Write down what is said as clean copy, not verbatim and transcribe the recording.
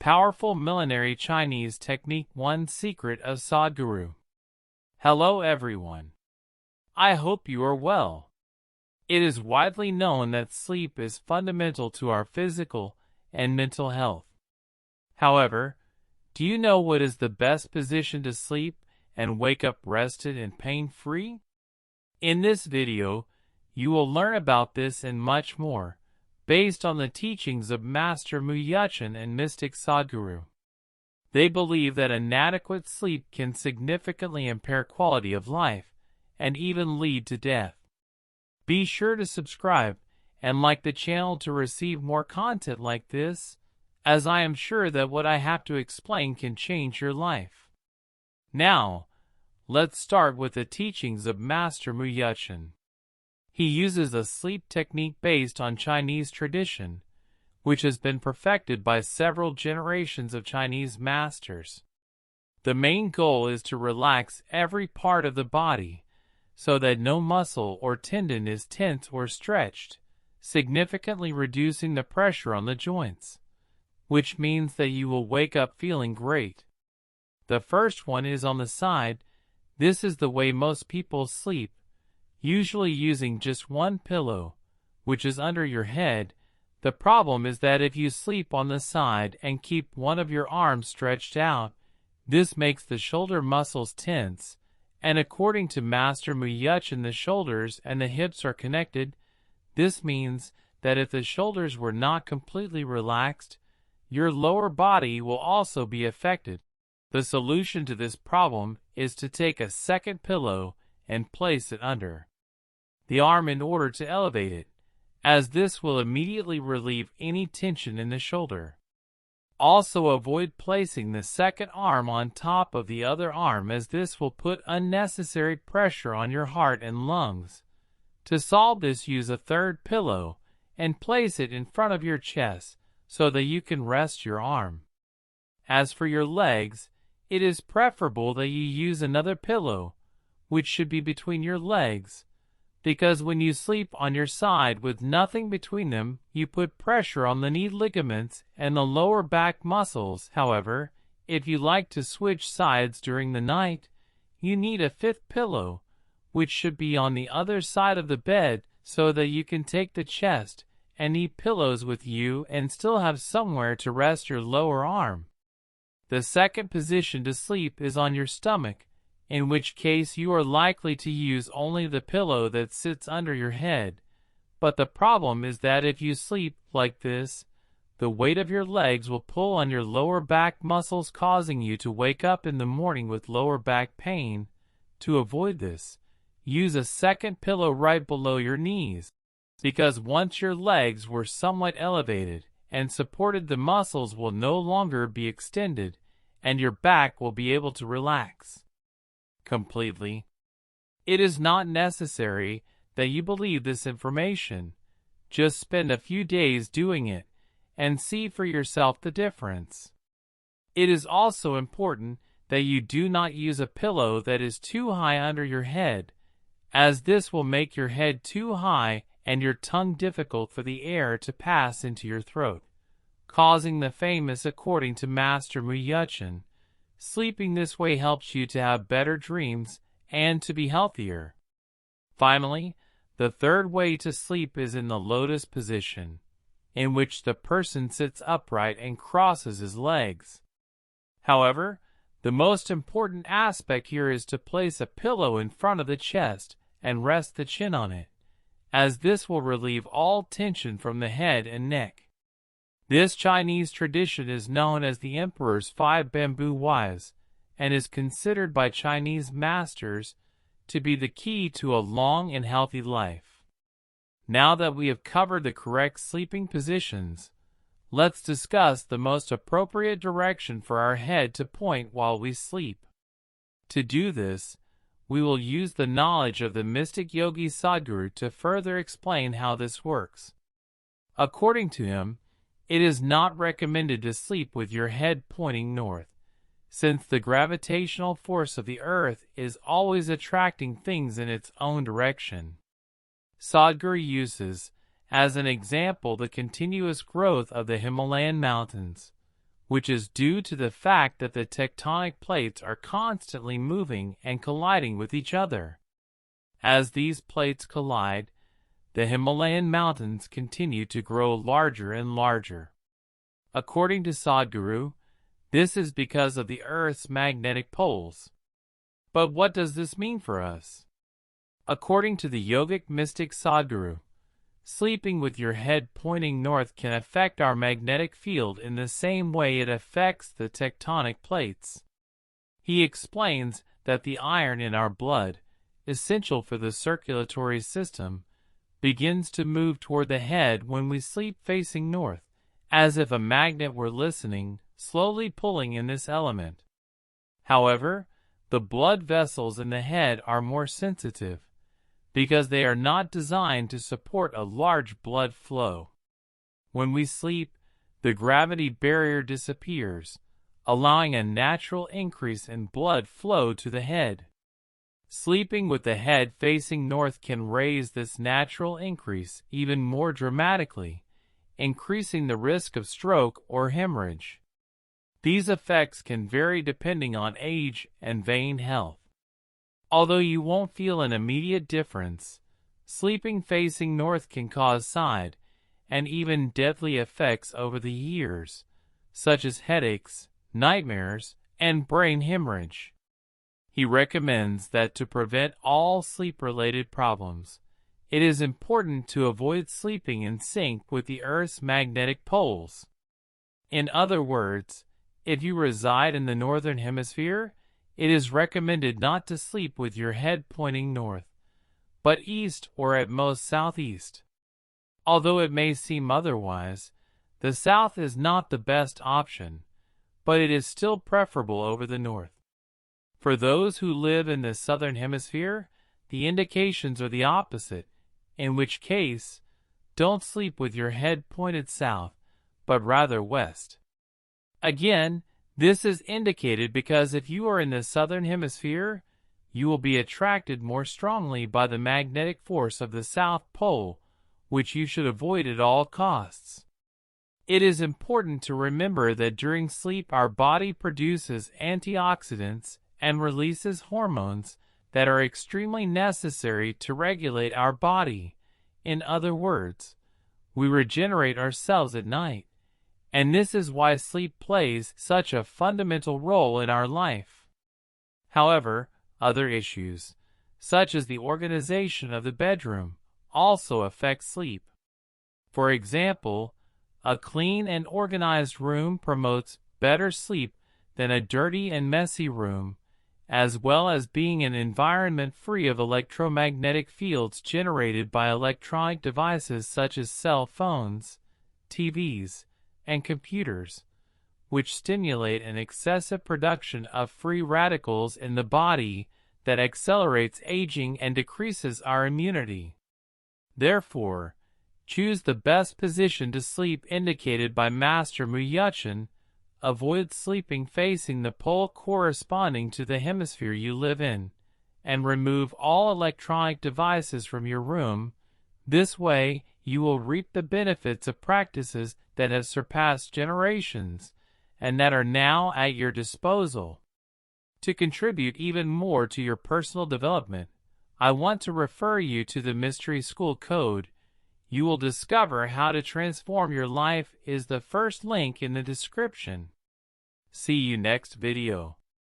powerful millenary Chinese technique. One secret of Sadhguru. Hello everyone. I hope you are well. It is widely known that sleep is fundamental to our physical and mental health. However, do you know what is the best position to sleep and wake up rested and pain-free? In this video, you will learn about this and much more, based on the teachings of Master Mu Yuchun and mystic Sadhguru. They believe that inadequate sleep can significantly impair quality of life and even lead to death. Be sure to subscribe and like the channel to receive more content like this, as I am sure that what I have to explain can change your life. Now, let's start with the teachings of Master Mu Yuchun. He uses a sleep technique based on Chinese tradition, which has been perfected by several generations of Chinese masters. The main goal is to relax every part of the body, so that no muscle or tendon is tense or stretched, significantly reducing the pressure on the joints, which means that you will wake up feeling great. The first one is on the side. This is the way most people sleep, usually using just one pillow, which is under your head. The problem is that if you sleep on the side and keep one of your arms stretched out, this makes the shoulder muscles tense, and according to Master Mu Yuchun, the shoulders and the hips are connected. This means that if the shoulders were not completely relaxed, your lower body will also be affected. The solution to this problem is to take a second pillow and place it under the arm in order to elevate it, as this will immediately relieve any tension in the shoulder. Also avoid placing the second arm on top of the other arm, as this will put unnecessary pressure on your heart and lungs. To solve this, use a third pillow and place it in front of your chest so that you can rest your arm. As for your legs, it is preferable that you use another pillow, which should be between your legs, because when you sleep on your side with nothing between them, you put pressure on the knee ligaments and the lower back muscles. However, if you like to switch sides during the night, you need a fifth pillow, which should be on the other side of the bed, so that you can take the chest and knee pillows with you and still have somewhere to rest your lower arm. The second position to sleep is on your stomach, in which case you are likely to use only the pillow that sits under your head. But the problem is that if you sleep like this, the weight of your legs will pull on your lower back muscles, causing you to wake up in the morning with lower back pain. To avoid this, use a second pillow right below your knees, because once your legs were somewhat elevated and supported, the muscles will no longer be extended, and your back will be able to relax completely. It is not necessary that you believe this information. Just spend a few days doing it and see for yourself the difference. It is also important that you do not use a pillow that is too high under your head, as this will make your head too high and your tongue difficult for the air to pass into your throat, causing the famous, according to Master Mu Yuchun. Sleeping this way helps you to have better dreams and to be healthier. Finally, the third way to sleep is in the lotus position, in which the person sits upright and crosses his legs. However, the most important aspect here is to place a pillow in front of the chest and rest the chin on it, as this will relieve all tension from the head and neck. This Chinese tradition is known as the Emperor's 5 Bamboo Whys, and is considered by Chinese masters to be the key to a long and healthy life. Now that we have covered the correct sleeping positions, let's discuss the most appropriate direction for our head to point while we sleep. To do this, we will use the knowledge of the mystic yogi Sadhguru to further explain how this works. According to him, it is not recommended to sleep with your head pointing north, since the gravitational force of the earth is always attracting things in its own direction. Sadhguru uses, as an example, the continuous growth of the Himalayan mountains, which is due to the fact that the tectonic plates are constantly moving and colliding with each other. As these plates collide, the Himalayan mountains continue to grow larger and larger. According to Sadhguru, this is because of the Earth's magnetic poles. But what does this mean for us? According to the yogic mystic Sadhguru, sleeping with your head pointing north can affect our magnetic field in the same way it affects the tectonic plates. He explains that the iron in our blood, essential for the circulatory system, begins to move toward the head when we sleep facing north, as if a magnet were listening, slowly pulling in this element. However, the blood vessels in the head are more sensitive, because they are not designed to support a large blood flow. When we sleep, the gravity barrier disappears, allowing a natural increase in blood flow to the head. Sleeping with the head facing north can raise this natural increase even more dramatically, increasing the risk of stroke or hemorrhage. These effects can vary depending on age and vein health. Although you won't feel an immediate difference, sleeping facing north can cause side and even deadly effects over the years, such as headaches, nightmares, and brain hemorrhage. He recommends that to prevent all sleep-related problems, it is important to avoid sleeping in sync with the Earth's magnetic poles. In other words, if you reside in the northern hemisphere, it is recommended not to sleep with your head pointing north, but east or at most southeast. Although it may seem otherwise, the south is not the best option, but it is still preferable over the north. For those who live in the southern hemisphere, the indications are the opposite, in which case, don't sleep with your head pointed south, but rather west. Again, this is indicated because if you are in the southern hemisphere, you will be attracted more strongly by the magnetic force of the South Pole, which you should avoid at all costs. It is important to remember that during sleep our body produces antioxidants and releases hormones that are extremely necessary to regulate our body. In other words, we regenerate ourselves at night. And this is why sleep plays such a fundamental role in our life. However, other issues, such as the organization of the bedroom, also affect sleep. For example, a clean and organized room promotes better sleep than a dirty and messy room, as well as being an environment free of electromagnetic fields generated by electronic devices such as cell phones, TVs, and computers, which stimulate an excessive production of free radicals in the body that accelerates aging and decreases our immunity. Therefore, choose the best position to sleep indicated by Master Mu Yuchun. Avoid sleeping facing the pole corresponding to the hemisphere you live in, and remove all electronic devices from your room. This way, you will reap the benefits of practices that have surpassed generations and that are now at your disposal. To contribute even more to your personal development, I want to refer you to the Mystery School Code. You will discover how to transform your life is the first link in the description. See you next video.